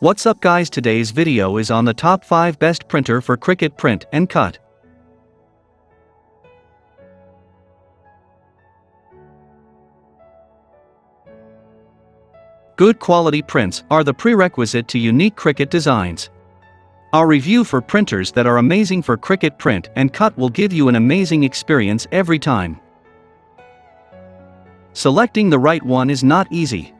What's up guys, today's video is on the top 5 best printer for Cricut Print and Cut. Good quality prints are the prerequisite to unique Cricut designs. Our review for printers that are amazing for Cricut Print and Cut will give you an amazing experience every time. Selecting the right one is not easy.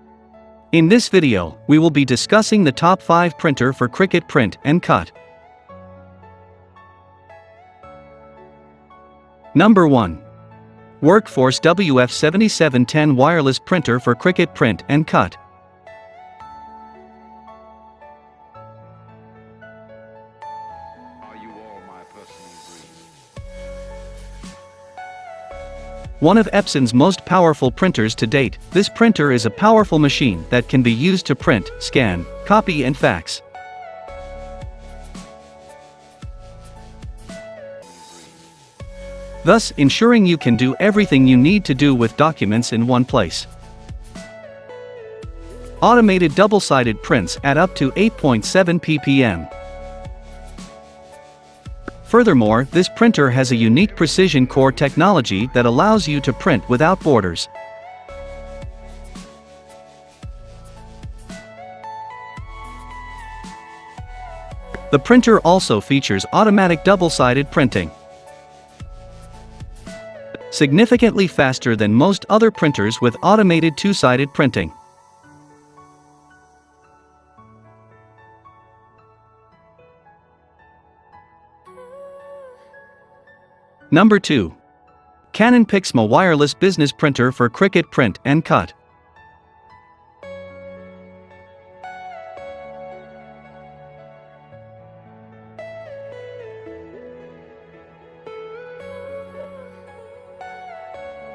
In this video, we will be discussing the top 5 printer for Cricut Print and Cut. Number 1. Workforce WF7710 Wireless Printer for Cricut Print and Cut. One of Epson's most powerful printers to date, this printer is a powerful machine that can be used to print, scan, copy and fax. Thus ensuring you can do everything you need to do with documents in one place. Automated double-sided prints at up to 8.7 ppm. Furthermore, this printer has a unique precision core technology that allows you to print without borders. The printer also features automatic double-sided printing, significantly faster than most other printers with automated two-sided printing. Number 2. Canon Pixma Wireless Business Printer for Cricut Print and Cut.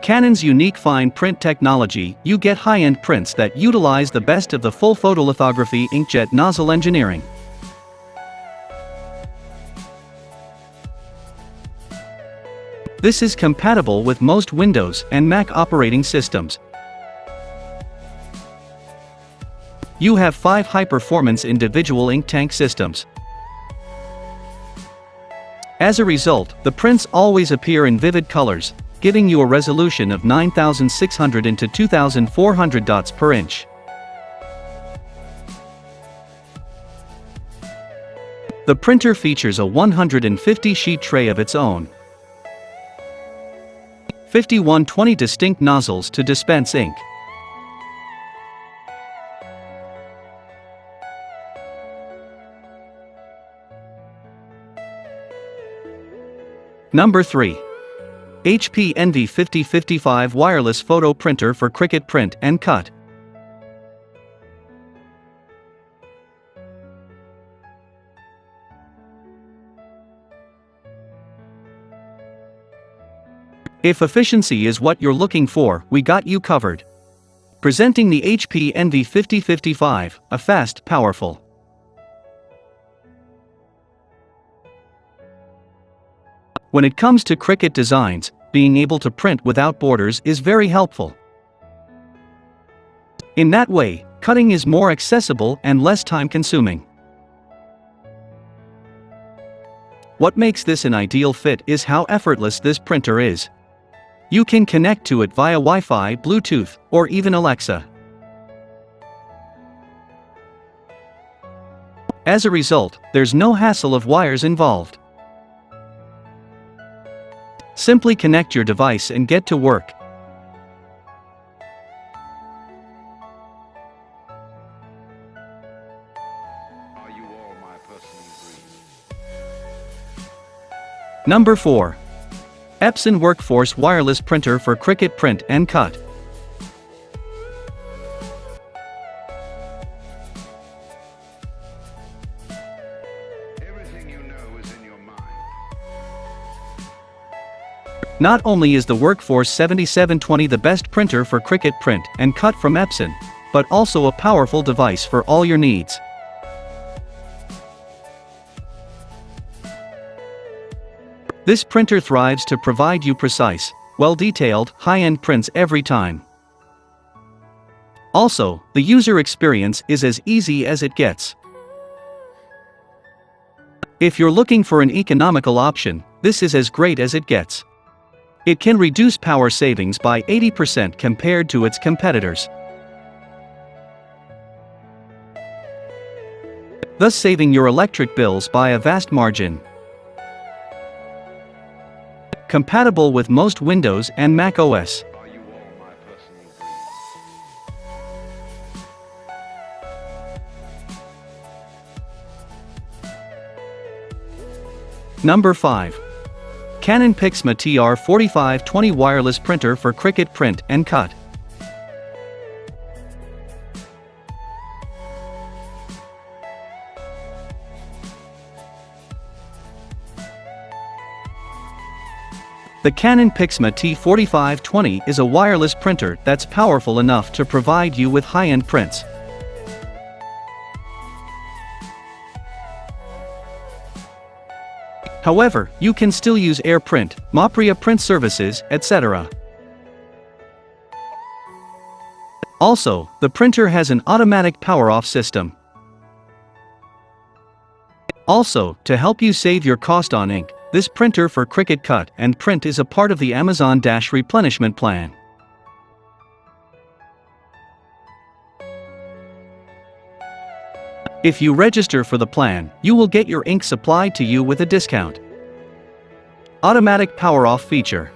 Canon's unique fine print technology, you get high-end prints that utilize the best of the full photolithography inkjet nozzle engineering. This is compatible with most Windows and Mac operating systems. You have 5 high-performance individual ink tank systems. As a result, the prints always appear in vivid colors, giving you a resolution of 9600 into 2400 dots per inch. The printer features a 150-sheet tray of its own. 5120 distinct nozzles to dispense ink. Number 3. HP Envy 5055 Wireless Photo Printer for Cricut Print and Cut. If efficiency is what you're looking for, we got you covered. Presenting the HP Envy 5055, a fast, powerful. When it comes to Cricut designs, being able to print without borders is very helpful. In that way, cutting is more accessible and less time-consuming. What makes this an ideal fit is how effortless this printer is. You can connect to it via Wi-Fi, Bluetooth, or even Alexa. As a result, there's no hassle of wires involved. Simply connect your device and get to work. Number 4. Epson Workforce Wireless Printer for Cricut Print and Cut. Everything you know is in your mind. Not only is the Workforce 7720 the best printer for Cricut Print and Cut from Epson, but also a powerful device for all your needs. This printer thrives to provide you precise, well-detailed, high-end prints every time. Also, the user experience is as easy as it gets. If you're looking for an economical option, this is as great as it gets. It can reduce power savings by 80% compared to its competitors, thus saving your electric bills by a vast margin. Compatible with most Windows and Mac OS. Number 5. Canon PIXMA TR4520 Wireless Printer for Cricut Print and Cut. The Canon PIXMA T4520 is a wireless printer that's powerful enough to provide you with high-end prints. However, you can still use AirPrint, Mopria print services, etc. Also, the printer has an automatic power-off system. Also, to help you save your cost on ink, this printer for Cricut Cut and Print is a part of the Amazon replenishment plan. If you register for the plan, you will get your ink supplied to you with a discount. Automatic power-off feature.